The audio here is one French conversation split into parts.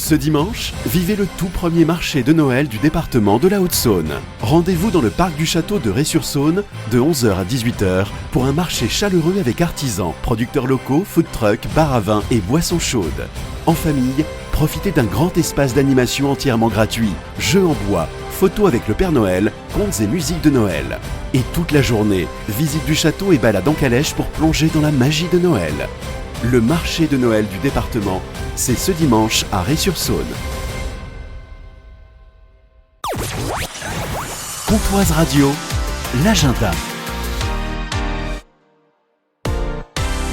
Ce dimanche, vivez le tout premier marché de Noël du département de la Haute-Saône. Rendez-vous dans le parc du château de Ré-sur-Saône de 11h à 18h pour un marché chaleureux avec artisans, producteurs locaux, food trucks, bars à vin et boissons chaudes. En famille, profitez d'un grand espace d'animation entièrement gratuit, jeux en bois, photos avec le Père Noël, contes et musique de Noël. Et toute la journée, visite du château et balade en calèche pour plonger dans la magie de Noël. Le marché de Noël du département, c'est ce dimanche à Ré-sur-Saône. Pontoise Radio, l'agenda.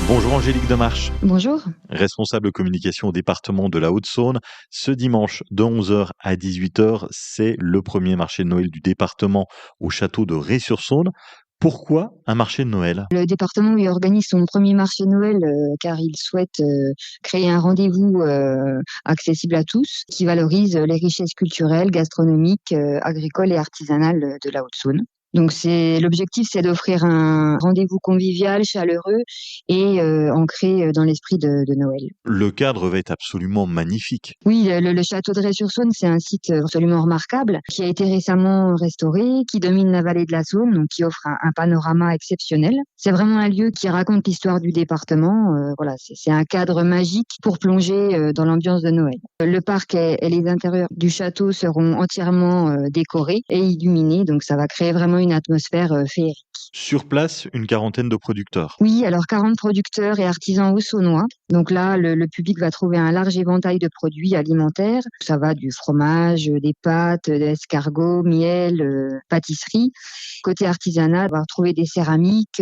Bonjour Angélique Demarche. Bonjour. Responsable communication au département de la Haute-Saône. Ce dimanche de 11h à 18h, c'est le premier marché de Noël du département au château de Ré-sur-Saône. Pourquoi un marché de Noël ? Le département y organise son premier marché de Noël car il souhaite créer un rendez-vous accessible à tous qui valorise les richesses culturelles, gastronomiques, agricoles et artisanales de la Haute-Saône. Donc l'objectif, c'est d'offrir un rendez-vous convivial, chaleureux et ancré dans l'esprit de Noël. Le cadre va être absolument magnifique. Oui, le château de Ré-sur-Saône, c'est un site absolument remarquable qui a été récemment restauré, qui domine la vallée de la Saône, donc qui offre un panorama exceptionnel. C'est vraiment un lieu qui raconte l'histoire du département. Voilà, c'est un cadre magique pour plonger dans l'ambiance de Noël. Le parc et les intérieurs du château seront entièrement décorés et illuminés, donc ça va créer vraiment une atmosphère féerique. Sur place, une quarantaine de producteurs. Oui, alors 40 producteurs et artisans haut-saônois. Donc là, le public va trouver un large éventail de produits alimentaires. Ça va du fromage, des pâtes, des escargots, miel, pâtisserie. Côté artisanal, on va retrouver des céramiques,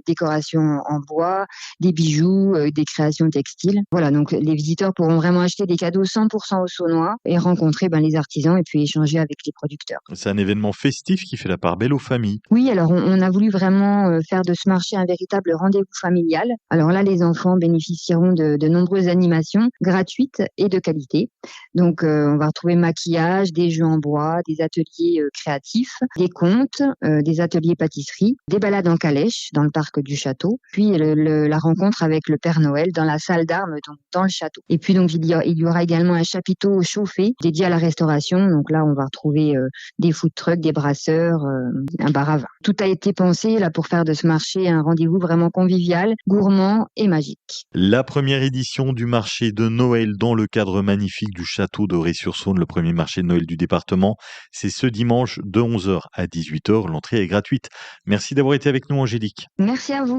décorations en bois, des bijoux, des créations textiles. Voilà, donc les visiteurs pourront vraiment acheter des cadeaux 100% haut-saônois et rencontrer les artisans et puis échanger avec les producteurs. C'est un événement festif qui fait la part belle aux familles. Oui, alors on a voulu vraiment faire de ce marché un véritable rendez-vous familial. Alors là, les enfants bénéficieront de nombreuses animations gratuites et de qualité. Donc on va retrouver maquillage, des jeux en bois, des ateliers créatifs, des contes, des ateliers pâtisserie, des balades en calèche dans le parc du château, puis la rencontre avec le Père Noël dans la salle d'armes donc dans le château. Et puis donc il y aura également un chapiteau chauffé dédié à la restauration. Donc là, on va retrouver des food trucks, des brasseurs, un bar à vin. Tout a été pensé là pour faire de ce marché un rendez-vous vraiment convivial, gourmand et magique. La première édition du marché de Noël dans le cadre magnifique du château de Ré-sur-Saône, le premier marché de Noël du département, c'est ce dimanche de 11h à 18h. L'entrée est gratuite. Merci d'avoir été avec nous, Angélique. Merci à vous.